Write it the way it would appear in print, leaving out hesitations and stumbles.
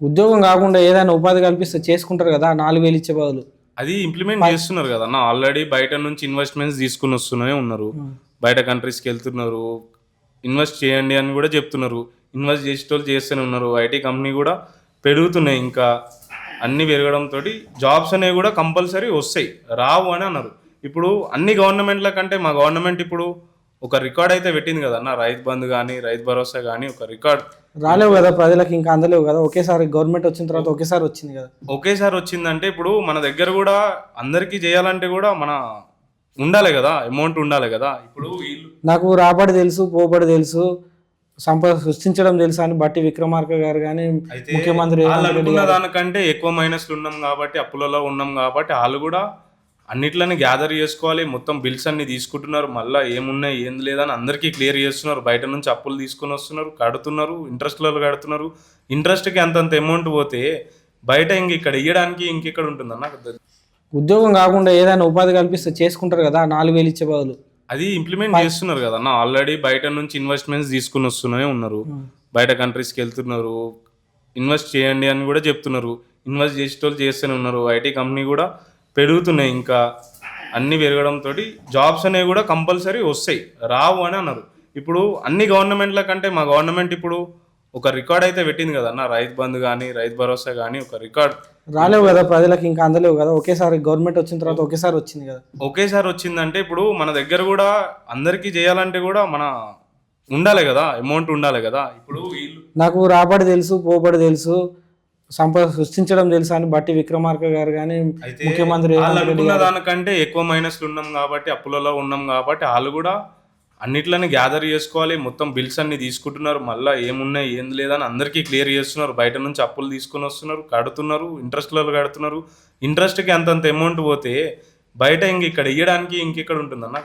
ఉద్యోగం కాకుండా ఏదైనా ఉపాధి కల్పిస్తే చేసుకుంటారు కదా 4,000 ఇచ్చే బదులు. అది ఇంప్లిమెంట్ చేస్తున్నారు కదన్న. ఆల్రెడీ బయట నుంచి ఇన్వెస్ట్మెంట్స్ తీసుకుని వస్తూనే ఉన్నారు. బయట కంట్రీస్కి వెళ్తున్నారు, ఇన్వెస్ట్ చేయండి అని కూడా చెప్తున్నారు. ఇన్వెస్ట్ చేసేటోళ్ళు చేస్తూనే ఉన్నారు. ఐటీ కంపెనీ కూడా పెరుగుతున్నాయి. ఇంకా అన్నీ పెరగడంతో జాబ్స్ అనేవి కూడా కంపల్సరీ వస్తాయి, రావు అని అన్నారు. ఇప్పుడు అన్ని గవర్నమెంట్ల కంటే మా గవర్నమెంట్ ఇప్పుడు ఒక రికార్డ్ అయితే పెట్టింది కదన్న. రైతు బంధు కానీ, రైతు భరోసా కానీ ఒక రికార్డ్ రాలేవు కదా ప్రజలకు, ఇంకా అందలేవు కదా. ఒకేసారి గవర్నమెంట్ వచ్చిన తర్వాత ఒకేసారి వచ్చింది కదా. ఒకేసారి వచ్చిందంటే ఇప్పుడు మన దగ్గర కూడా అందరికీ చేయాలంటే కూడా మన ఉండాలి కదా, అమౌంట్ ఉండాలి కదా. ఇప్పుడు నాకు రాబడి తెలుసు, పోబడి తెలుసు, సంపద సృష్టించడం తెలుసు అని బట్టి విక్రమార్క గారు కానీ ముఖ్యమంత్రి అనుకున్న దానికంటే ఎక్కువ మైనస్లు ఉన్నాం కాబట్టి, అప్పులలో ఉన్నాం కాబట్టి వాళ్ళు కూడా అన్నిట్లని గ్యాదర్ చేసుకోవాలి. మొత్తం బిల్స్ అన్ని తీసుకుంటున్నారు, మళ్ళీ ఏమున్నాయి ఏం లేదని అందరికీ క్లియర్ చేస్తున్నారు. బయట నుంచి అప్పులు తీసుకుని వస్తున్నారు, కడుతున్నారు, ఇంట్రెస్ట్లలో కడుతున్నారు. ఇంట్రెస్ట్కి అంతంత అమౌంట్ పోతే బయట ఇక్కడ ఇవ్వడానికి ఇంకెక్కడ ఉంటుందన్న. ఉద్యోగం కాకుండా ఏదైనా ఉపాధి కల్పిస్తే చేసుకుంటారు కదా 4,000 ఇచ్చే బదులు. అది ఇంప్లిమెంట్ చేస్తున్నారు కదన్న. ఆల్రెడీ బయట నుంచి ఇన్వెస్ట్మెంట్స్ తీసుకుని వస్తూనే ఉన్నారు. బయట కంట్రీస్కి వెళ్తున్నారు, ఇన్వెస్ట్ చేయండి అని కూడా చెప్తున్నారు. ఇన్వెస్ట్ చేసేటోళ్ళు చేస్తూనే ఉన్నారు. ఐటీ కంపెనీ కూడా పెరుగుతున్నాయి. ఇంకా అన్నీ పెరగడంతో జాబ్స్ అనేవి కూడా కంపల్సరీ వస్తాయి, రావు అని అన్నారు. ఇప్పుడు అన్ని గవర్నమెంట్ల కంటే మా గవర్నమెంట్ ఇప్పుడు ఒక రికార్డ్ అయితే పెట్టింది కదన్న. రైతు బంధు కానీ, రైతు భరోసా కానీ ఒక రికార్డ్ రాలేవు కదా ప్రజలకు, ఇంకా అందలేవు కదా. ఒకేసారి గవర్నమెంట్ వచ్చిన తర్వాత ఒకేసారి వచ్చింది కదా. ఒకేసారి వచ్చిందంటే ఇప్పుడు మన దగ్గర కూడా అందరికీ చేయాలంటే కూడా మన ఉండాలి కదా, అమౌంట్ ఉండాలి కదా. ఇప్పుడు నాకు రాబడి తెలుసు, పోబడి తెలుసు, సంపద సృష్టించడం తెలుసు అని బట్టి విక్రమార్క గారు కానీ ముఖ్యమంత్రి అనుకున్న దానికంటే ఎక్కువ మైనస్లు ఉన్నాం కాబట్టి, అప్పులలో ఉన్నాం కాబట్టి వాళ్ళు కూడా అన్నిట్లని గ్యాదర్ చేసుకోవాలి. మొత్తం బిల్స్ అన్ని తీసుకుంటున్నారు, మళ్ళీ ఏమున్నాయి ఏం లేదని అందరికీ క్లియర్ చేస్తున్నారు. బయట నుంచి అప్పులు తీసుకుని వస్తున్నారు, కడుతున్నారు, ఇంట్రెస్ట్లలో కడుతున్నారు. ఇంట్రెస్ట్కి అంతంత అమౌంట్ పోతే బయట ఇక్కడ ఇవ్వడానికి ఇంకెక్కడ ఉంటుందన్న.